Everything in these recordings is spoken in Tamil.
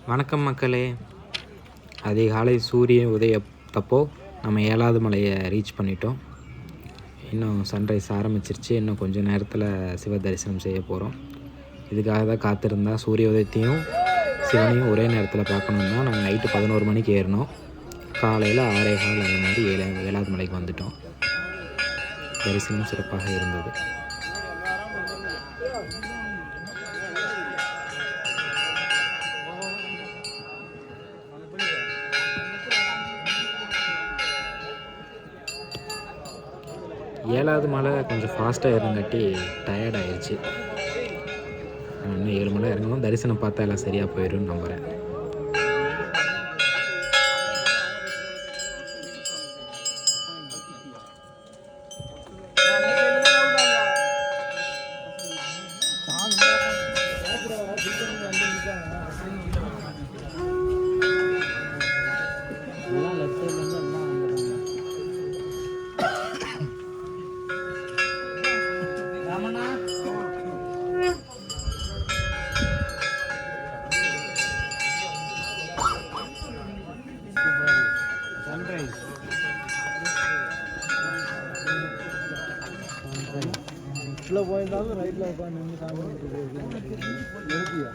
வணக்கம் மக்களே. அதிகாலை சூரிய உதயத்தப்போ நம்ம 7வது மலையை ரீச் பண்ணிட்டோம். இன்னும் சன்ரைஸ் ஆரம்பிச்சிருச்சு. இன்னும் கொஞ்சம் நேரத்தில் சிவ தரிசனம் செய்ய போகிறோம். இதுக்காக தான் காத்திருந்தா சூரிய உதயத்தையும் சிவனையும் ஒரே நேரத்தில் பார்க்கணும் தான் நாங்கள் நைட்டு 11 மணிக்கு ஏறினோம். காலையில் 6:15 அந்த மாதிரி 7வது மலைக்கு வந்துட்டோம். தரிசனம் சிறப்பாக இருந்தது. ஏழாவது மலை கொஞ்சம் ஃபாஸ்ட்டாக ஏறங்காட்டி டயர்ட் ஆயிடுச்சு. இன்னும் 7 மலை இறங்கணும். தரிசனம் பார்த்தா எல்லாம் சரியாக போயிடும்னு நம்புகிறேன். போயிருந்தாலும் ரைட்டில் உட்காந்து நின்று சாமி எழுதியா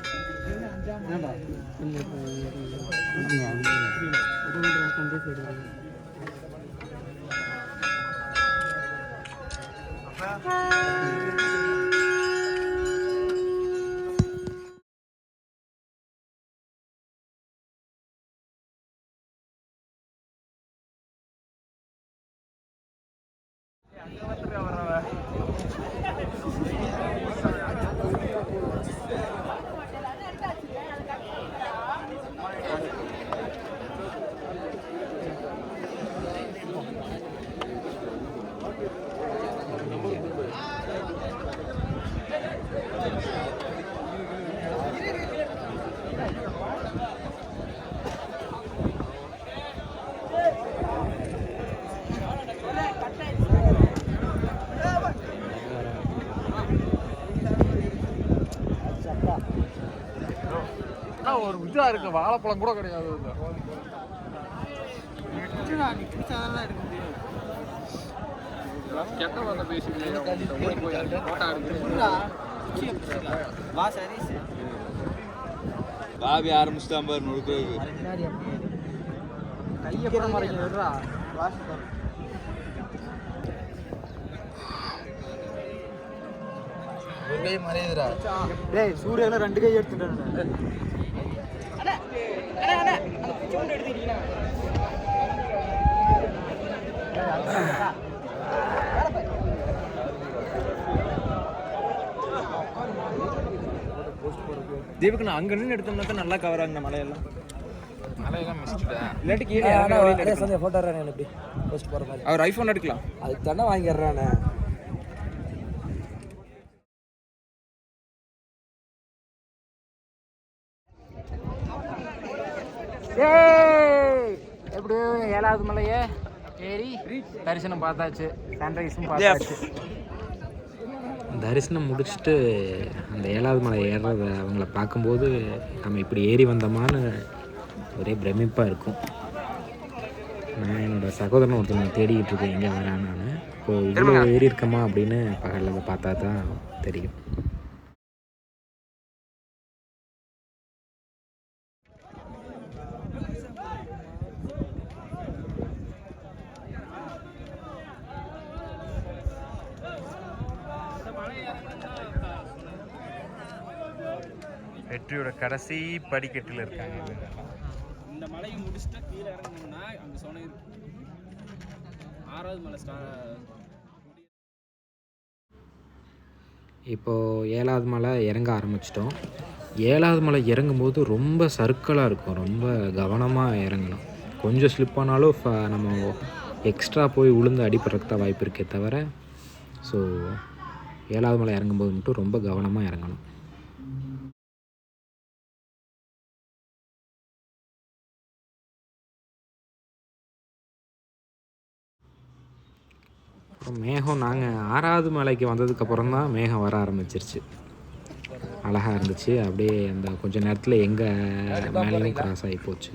ஒரு விஜயா இருக்கு. வாழைப்பழம் கூட கிடையாது. பாபி ஆரம்பிச்சுட்டான் பாரு நுழுக்கு கையப்பட மறைக்கிறா. மறையுதுடா. டேய் சூரியனை 2 கை எடுத்துட்டேன். தீபக்கு நான் அங்க நின்று எடுத்தோம்னா நல்லா கவர் ஆகுங்க. மலையெல்லாம் மிஸ்டேன். இல்லாட்டி கீழே போட்டோ எப்படி போஸ்ட் போற மாதிரி அவர் ஐபோன் எடுக்கலாம். அதுக்கு தானே வாங்கிடுறானே. எப்படியும் 7வது மலையை ஏறி தரிசனம் பார்த்தாச்சு. சன்ரைஸும் பார்த்தாச்சு. தரிசனம் முடிச்சுட்டு அந்த 7வது மலை ஏறுறத அவங்கள பார்க்கும்போது நம்ம இப்படி ஏறி வந்தோமான்னு ஒரே பிரமிப்பாக இருக்கும். நான் என்னோடய சகோதரன் ஒருத்தவங்க தேடிக்கிட்டு இருக்கேன் எங்கே வரான்னு. நான் இப்போது இவ்வளோ ஏறி இருக்கமா அப்படின்னு பகலில் பார்த்தா தான் தெரியும். வெற்றியோட கடைசி படிக்கட்டில் இருக்காங்க. இந்த மலையை முடிச்சுட்டா கீழே இறங்கணும்னா அங்கே சொன்ன 6வது மலை இப்போது 7வது மலை இறங்க ஆரம்பிச்சிட்டோம். 7வது மலை இறங்கும்போது ரொம்ப சர்க்கிளாக இருக்கும். ரொம்ப கவனமாக இறங்கணும். கொஞ்சம் ஸ்லிப் ஆனாலும் நம்ம எக்ஸ்ட்ரா போய் உளுந்து அடிப்படுறதுக்கு தான் வாய்ப்பு இருக்கே தவிர. ஸோ 7வது மலை இறங்கும்போது மட்டும் ரொம்ப கவனமாக இறங்கணும். அப்புறம் மேகம் நாங்கள் 6வது மலைக்கு வந்ததுக்கப்புறம் தான் மேகம் வர ஆரம்பிச்சிருச்சு. அழகாக இருந்துச்சு. அப்படியே அந்த கொஞ்ச நேரத்தில் எங்கள் மேலேயும் கிராஸ் ஆகி போச்சு.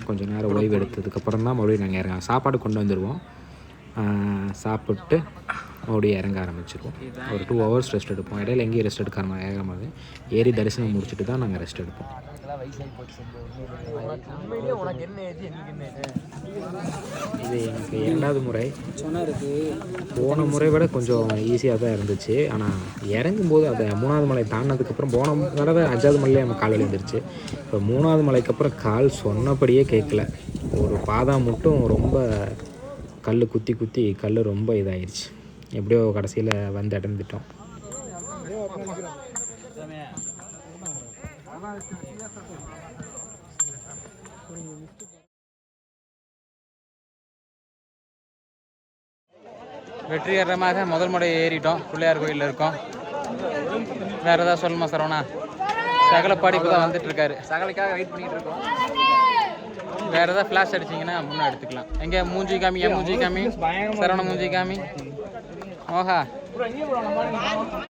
கொஞ்ச நேரம் ஓய்வு எடுத்ததுக்கப்புறம் தான் மறுபடியும் நாங்கள் இறங்க சாப்பாடு கொண்டு வந்துடுவோம். சாப்பிட்டு மறுபடியும் இறங்க ஆரம்பிச்சிருவோம். ஒரு 2 hours ரெஸ்ட் எடுப்போம். இடையில எங்கேயும் ரெஸ்ட் எடுக்கிற மாதிரி ஏறி தரிசனம் முடிச்சுட்டு தான் நாங்கள் ரெஸ்ட் எடுப்போம். இது எனக்கு 2வது முறை. போன முறை விட கொஞ்சம் ஈஸியாக தான் இருந்துச்சு. ஆனால் இறங்கும்போது அதை 3வது மலை தாண்டினதுக்கப்புறம் போன தடவை 5வது மலையிலே நம்ம கால் விழுந்துருச்சு. இப்போ 3வது மலைக்கு அப்புறம் கால் சொன்னபடியே கேட்கல. ஒரு பாதம் மட்டும் ரொம்ப கல் குத்தி கல் ரொம்ப இதாகிடுச்சு. எப்படியோ கடைசியில் வந்து அடைந்துட்டோம். வெற்றிகரமாக முதல் முறை ஏறிட்டோம். பிள்ளையார் கோயிலில் இருக்கோம். வேறு ஏதாவது சொல்லுமா சரவணா? சகலப்பாடி இப்போ தான் வந்துட்டு இருக்காரு. சகலைக்காக வெயிட் பண்ணிட்டு இருக்கோம். வேறு ஏதாவது ஃப்ளாஷ் அடிச்சிங்கன்னா முன்னே எடுத்துக்கலாம். எங்கே மூஞ்சி காமி, என் மூஞ்சி காமி, சரவண மூஞ்சி காமி. ஓஹா